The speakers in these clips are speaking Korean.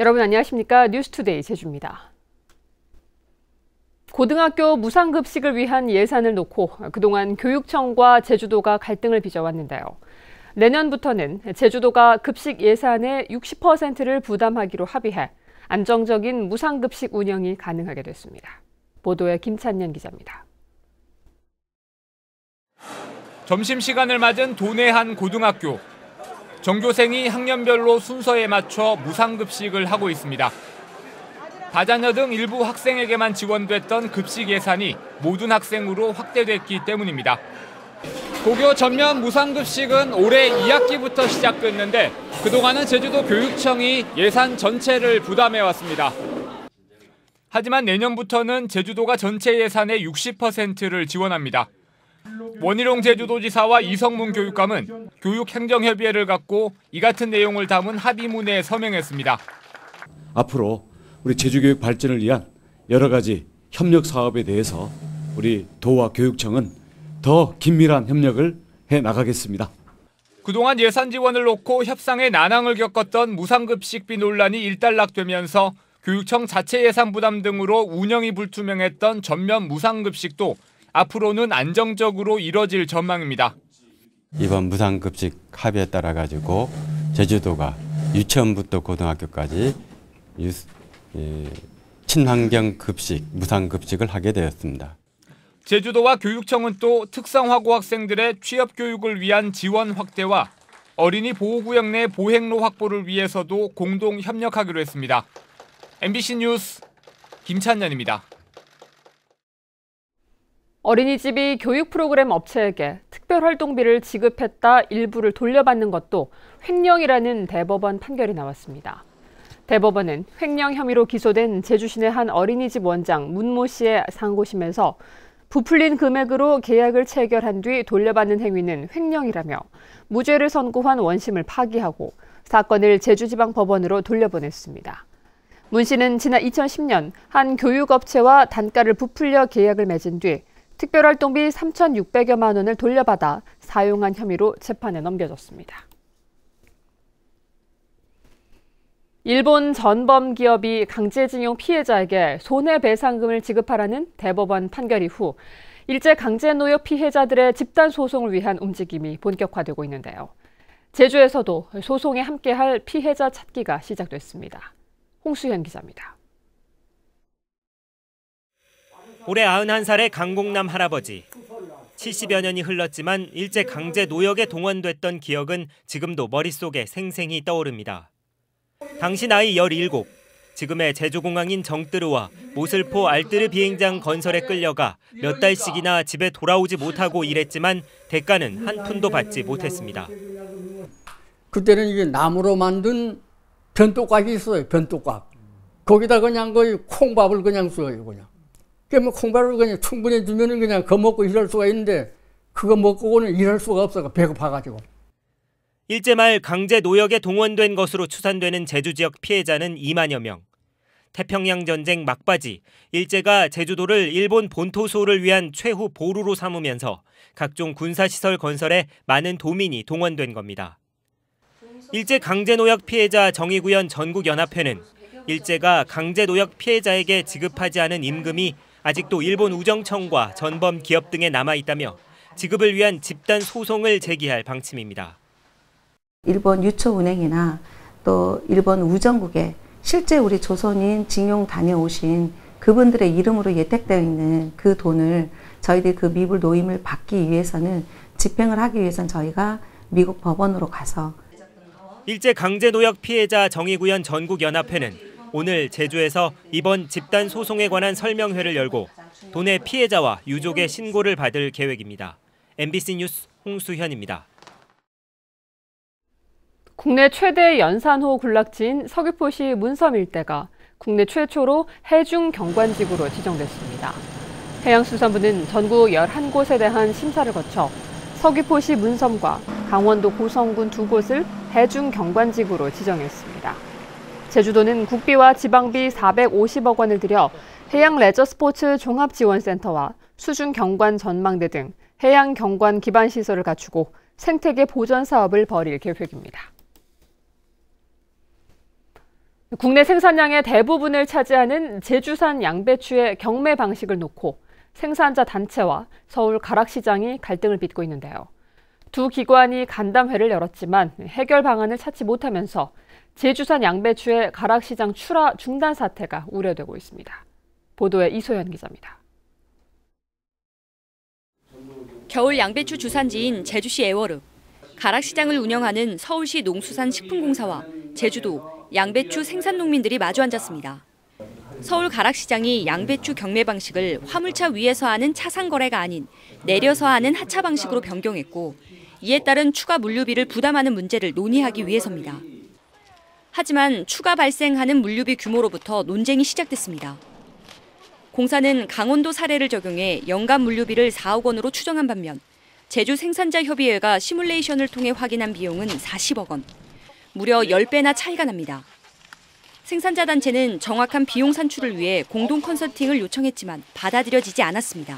여러분 안녕하십니까? 뉴스투데이 제주입니다. 고등학교 무상급식을 위한 예산을 놓고 그동안 교육청과 제주도가 갈등을 빚어왔는데요. 내년부터는 제주도가 급식 예산의 60%를 부담하기로 합의해 안정적인 무상급식 운영이 가능하게 됐습니다. 보도에 김찬년 기자입니다. 점심시간을 맞은 도내 한 고등학교. 전교생이 학년별로 순서에 맞춰 무상급식을 하고 있습니다. 다자녀 등 일부 학생에게만 지원됐던 급식 예산이 모든 학생으로 확대됐기 때문입니다. 고교 전면 무상급식은 올해 2학기부터 시작됐는데 그동안은 제주도 교육청이 예산 전체를 부담해왔습니다. 하지만 내년부터는 제주도가 전체 예산의 60%를 지원합니다. 원희룡 제주도지사와 이성문 교육감은 교육행정협의회를 갖고 이 같은 내용을 담은 합의문에 서명했습니다. 앞으로 우리 제주교육 발전을 위한 여러 가지 협력 사업에 대해서 우리 도와 교육청은 더 긴밀한 협력을 해 나가겠습니다. 그동안 예산 지원을 놓고 협상에 난항을 겪었던 무상급식비 논란이 일단락되면서 교육청 자체 예산 부담 등으로 운영이 불투명했던 전면 무상급식도 앞으로는 안정적으로 이뤄질 전망입니다. 이번 무상급식 합의에 따라 가지고 제주도가 유치원부터 고등학교까지 친환경 급식, 무상급식을 하게 되었습니다. 제주도와 교육청은 또 특성화고 학생들의 취업 교육을 위한 지원 확대와 어린이 보호구역 내 보행로 확보를 위해서도 공동 협력하기로 했습니다. MBC 뉴스 김찬년입니다. 어린이집이 교육 프로그램 업체에게 특별활동비를 지급했다 일부를 돌려받는 것도 횡령이라는 대법원 판결이 나왔습니다. 대법원은 횡령 혐의로 기소된 제주시내 한 어린이집 원장 문모 씨의 상고심에서 부풀린 금액으로 계약을 체결한 뒤 돌려받는 행위는 횡령이라며 무죄를 선고한 원심을 파기하고 사건을 제주지방법원으로 돌려보냈습니다. 문 씨는 지난 2010년 한 교육업체와 단가를 부풀려 계약을 맺은 뒤 특별활동비 3,600여만 원을 돌려받아 사용한 혐의로 재판에 넘겨졌습니다. 일본 전범 기업이 강제징용 피해자에게 손해배상금을 지급하라는 대법원 판결 이후 일제 강제노역 피해자들의 집단 소송을 위한 움직임이 본격화되고 있는데요. 제주에서도 소송에 함께할 피해자 찾기가 시작됐습니다. 홍수현 기자입니다. 올해 91살의 강공남 할아버지. 70여 년이 흘렀지만 일제 강제 노역에 동원됐던 기억은 지금도 머릿속에 생생히 떠오릅니다. 당시 나이 17, 지금의 제주공항인 정뜨르와 모슬포 알뜨르 비행장 건설에 끌려가 몇 달씩이나 집에 돌아오지 못하고 일했지만 대가는 한 푼도 받지 못했습니다. 그때는 이게 나무로 만든 변토각이 있어요, 변토각. 거기다 그냥 거의 콩밥을 그냥 써요, 그냥. 그러면 콩밥을 그냥 충분히 주면은 그냥 그거 먹고 일할 수가 있는데 그거 먹고는 일할 수가 없어요, 배고파가지고. 일제 말 강제 노역에 동원된 것으로 추산되는 제주 지역 피해자는 2만여 명. 태평양 전쟁 막바지 일제가 제주도를 일본 본토수호를 위한 최후 보루로 삼으면서 각종 군사시설 건설에 많은 도민이 동원된 겁니다. 일제 강제 노역 피해자 정의구현 전국연합회는 일제가 강제 노역 피해자에게 지급하지 않은 임금이 아직도 일본 우정청과 전범 기업 등에 남아있다며 지급을 위한 집단 소송을 제기할 방침입니다. 일본 유초은행이나 또 일본 우정국에 실제 우리 조선인 징용 다녀오신 그분들의 이름으로 예택되어 있는 그 돈을 저희들이 그 미불 노임을 받기 위해서는 집행을 하기 위해서는 저희가 미국 법원으로 가서 일제 강제 노역 피해자 정의구현 전국연합회는 오늘 제주에서 이번 집단 소송에 관한 설명회를 열고 도내 피해자와 유족의 신고를 받을 계획입니다. MBC 뉴스 홍수현입니다. 국내 최대 연산호 군락지인 서귀포시 문섬 일대가 국내 최초로 해중 경관지구로 지정됐습니다. 해양수산부는 전국 11곳에 대한 심사를 거쳐 서귀포시 문섬과 강원도 고성군 두 곳을 해중 경관지구로 지정했습니다. 제주도는 국비와 지방비 450억 원을 들여 해양 레저 스포츠 종합지원센터와 수중 경관 전망대 등 해양 경관 기반 시설을 갖추고 생태계 보전 사업을 벌일 계획입니다. 국내 생산량의 대부분을 차지하는 제주산 양배추의 경매 방식을 놓고 생산자 단체와 서울 가락시장이 갈등을 빚고 있는데요. 두 기관이 간담회를 열었지만 해결 방안을 찾지 못하면서 제주산 양배추의 가락시장 출하 중단 사태가 우려되고 있습니다. 보도에 이소연 기자입니다. 겨울 양배추 주산지인 제주시 애월읍. 가락시장을 운영하는 서울시 농수산식품공사와 제주도 양배추 생산 농민들이 마주 앉았습니다. 서울 가락시장이 양배추 경매 방식을 화물차 위에서 하는 차상 거래가 아닌 내려서 하는 하차 방식으로 변경했고, 이에 따른 추가 물류비를 부담하는 문제를 논의하기 위해서입니다. 하지만 추가 발생하는 물류비 규모로부터 논쟁이 시작됐습니다. 공사는 강원도 사례를 적용해 연간 물류비를 4억 원으로 추정한 반면 제주 생산자협의회가 시뮬레이션을 통해 확인한 비용은 40억 원. 무려 10배나 차이가 납니다. 생산자 단체는 정확한 비용 산출을 위해 공동 컨설팅을 요청했지만 받아들여지지 않았습니다.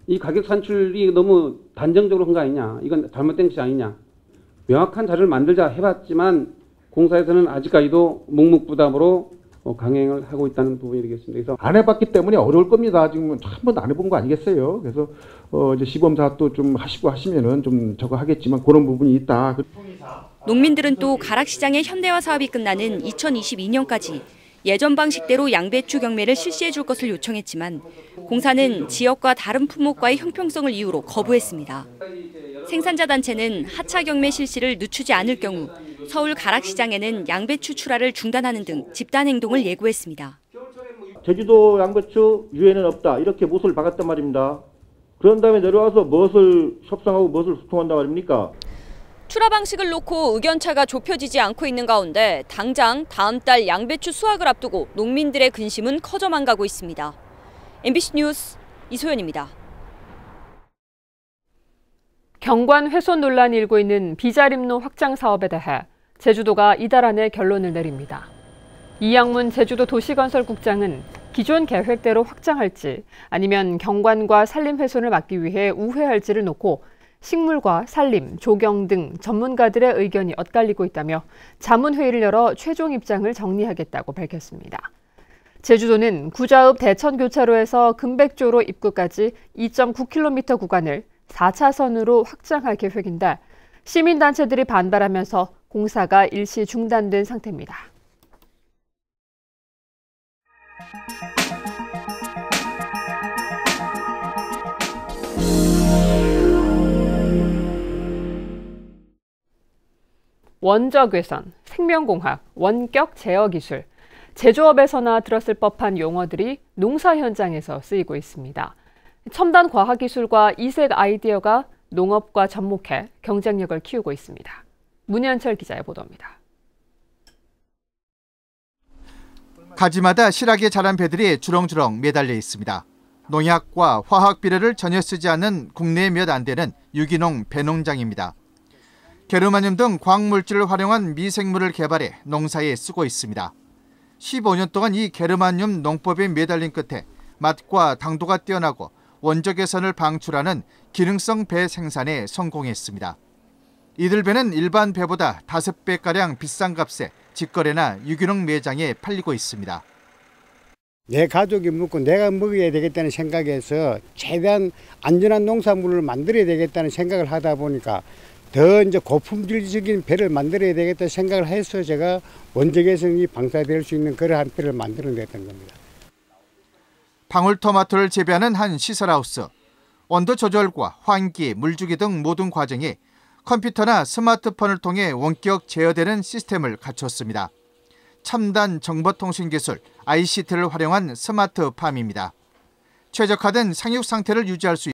이 가격 산출이 너무 단정적으로 한 거 아니냐, 이건 잘못된 것이 아니냐, 명확한 자료를 만들자 해봤지만 공사에서는 아직까지도 묵묵부담으로 강행을 하고 있다는 부분이 되겠습니다. 그래서 안 해봤기 때문에 어려울 겁니다. 지금 한 번도 안 해본 거 아니겠어요? 그래서 이제 시범사 또 좀 하시면은 좀 저거 하겠지만 그런 부분이 있다. 농민들은 또 가락시장의 현대화 사업이 끝나는 2022년까지 예전 방식대로 양배추 경매를 실시해 줄 것을 요청했지만 공사는 지역과 다른 품목과의 형평성을 이유로 거부했습니다. 생산자 단체는 하차 경매 실시를 늦추지 않을 경우 서울 가락시장에는 양배추 출하를 중단하는 등 집단 행동을 예고했습니다. 제주도 양배추 유예는 없다, 이렇게 못을 박았단 말입니다. 그런 다음에 내려와서 무엇을 협상하고 무엇을 소통한단 말입니까? 출하 방식을 놓고 의견차가 좁혀지지 않고 있는 가운데 당장 다음 달 양배추 수확을 앞두고 농민들의 근심은 커져만 가고 있습니다. MBC 뉴스 이소연입니다. 경관 훼손 논란이 일고 있는 비자림로 확장 사업에 대해 제주도가 이달 안에 결론을 내립니다. 이양문 제주도 도시건설국장은 기존 계획대로 확장할지 아니면 경관과 산림 훼손을 막기 위해 우회할지를 놓고 식물과 산림, 조경 등 전문가들의 의견이 엇갈리고 있다며 자문회의를 열어 최종 입장을 정리하겠다고 밝혔습니다. 제주도는 구자읍 대천교차로에서 금백조로 입구까지 2.9km 구간을 4차선으로 확장할 계획인데 시민단체들이 반발하면서 공사가 일시 중단된 상태입니다. 원적외선, 생명공학, 원격 제어기술, 제조업에서나 들었을 법한 용어들이 농사 현장에서 쓰이고 있습니다. 첨단 과학기술과 이색 아이디어가 농업과 접목해 경쟁력을 키우고 있습니다. 문현철 기자의 보도입니다. 가지마다 실하게 자란 배들이 주렁주렁 매달려 있습니다. 농약과 화학 비료를 전혀 쓰지 않는 국내에 몇 안 되는 유기농 배농장입니다. 게르마늄 등 광물질을 활용한 미생물을 개발해 농사에 쓰고 있습니다. 15년 동안 이 게르마늄 농법에 매달린 끝에 맛과 당도가 뛰어나고 원적외선을 방출하는 기능성 배 생산에 성공했습니다. 이들 배는 일반 배보다 5배가량 비싼 값에 직거래나 유기농 매장에 팔리고 있습니다. 내 가족이 먹고 내가 먹어야 되겠다는 생각에서 최대한 안전한 농산물을 만들어야 되겠다는 생각을 하다 보니까 더 이제 고품질적인 배를 만들어야 되겠다 생각을 해서 제가 원적외선이 방사될 수 있는 그러한 배를 만들어냈던 겁니다. 방울토마토를 재배하는 한 시설하우스. 온도 조절과 환기, 물주기 등 모든 과정이 컴퓨터나 스마트폰을 통해 원격 제어되는 시스템을 갖췄습니다. 첨단 정보통신 기술 ICT를 활용한 스마트팜입니다. 최적화된 상육 상태를 유지할 수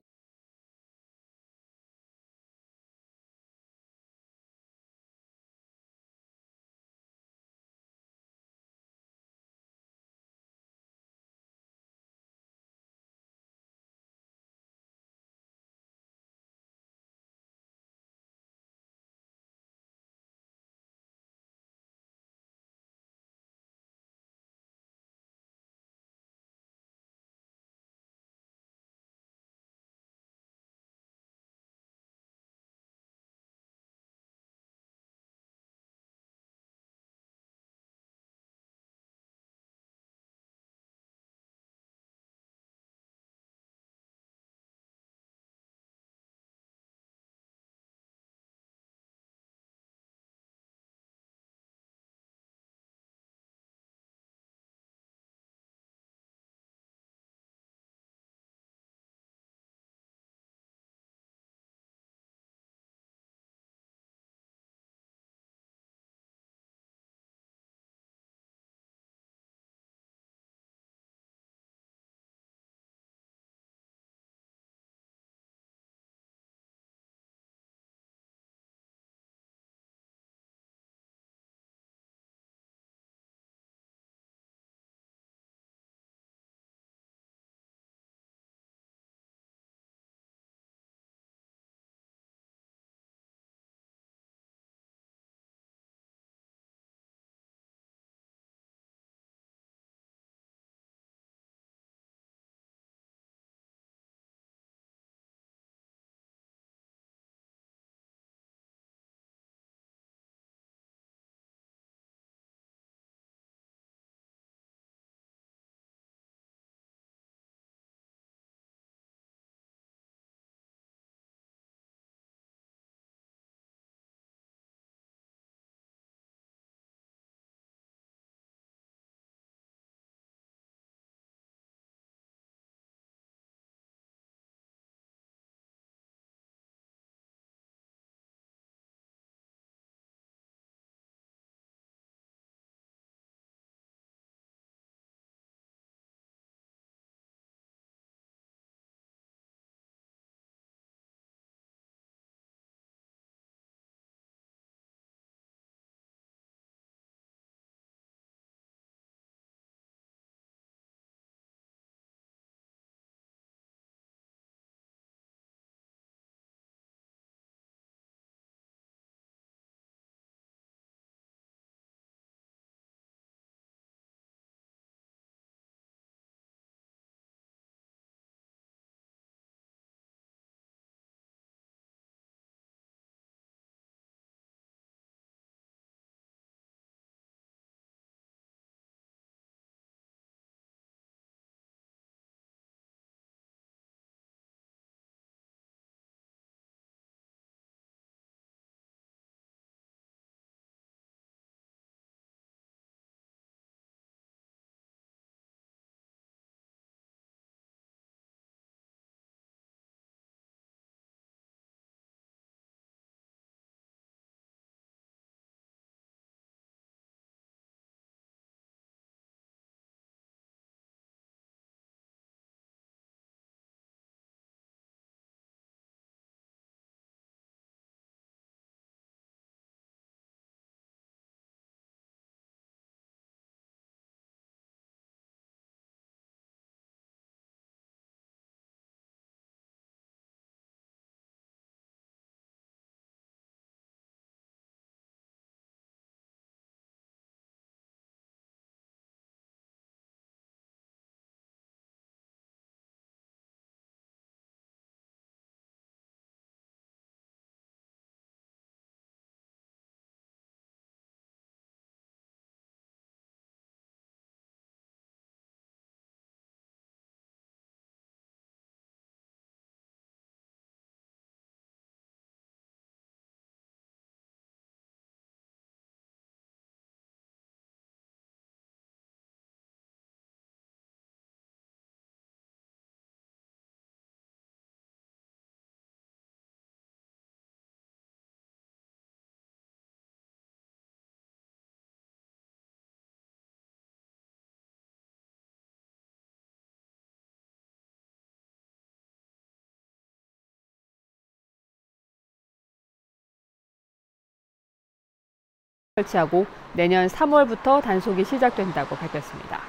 설치하고 내년 3월부터 단속이 시작된다고 밝혔습니다.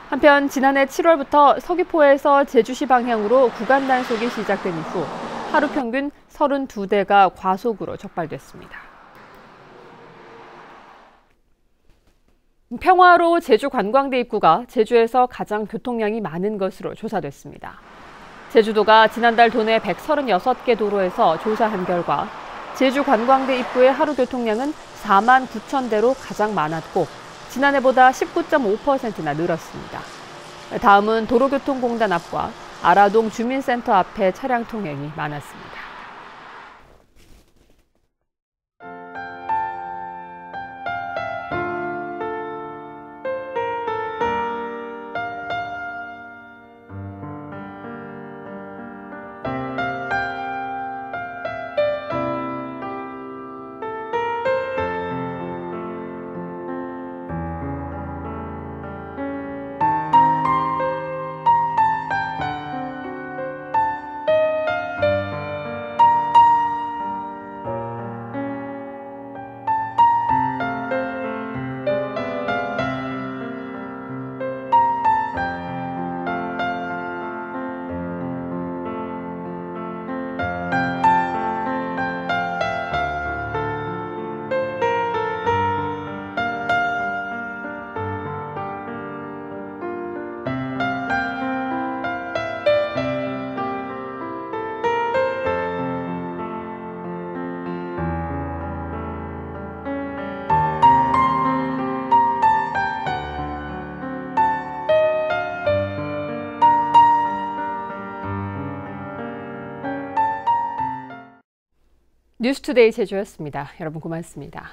한편 지난해 7월부터 서귀포에서 제주시 방향으로 구간 단속이 시작된 이후 하루 평균 32대가 과속으로 적발됐습니다. 평화로 제주 관광대 입구가 제주에서 가장 교통량이 많은 것으로 조사됐습니다. 제주도가 지난달 도내 136개 도로에서 조사한 결과 제주 관광대 입구의 하루 교통량은 4만 9천 대로 가장 많았고 지난해보다 19.5%나 늘었습니다. 다음은 도로교통공단 앞과 아라동 주민센터 앞의 차량 통행이 많았습니다. 뉴스투데이 제주였습니다. 여러분 고맙습니다.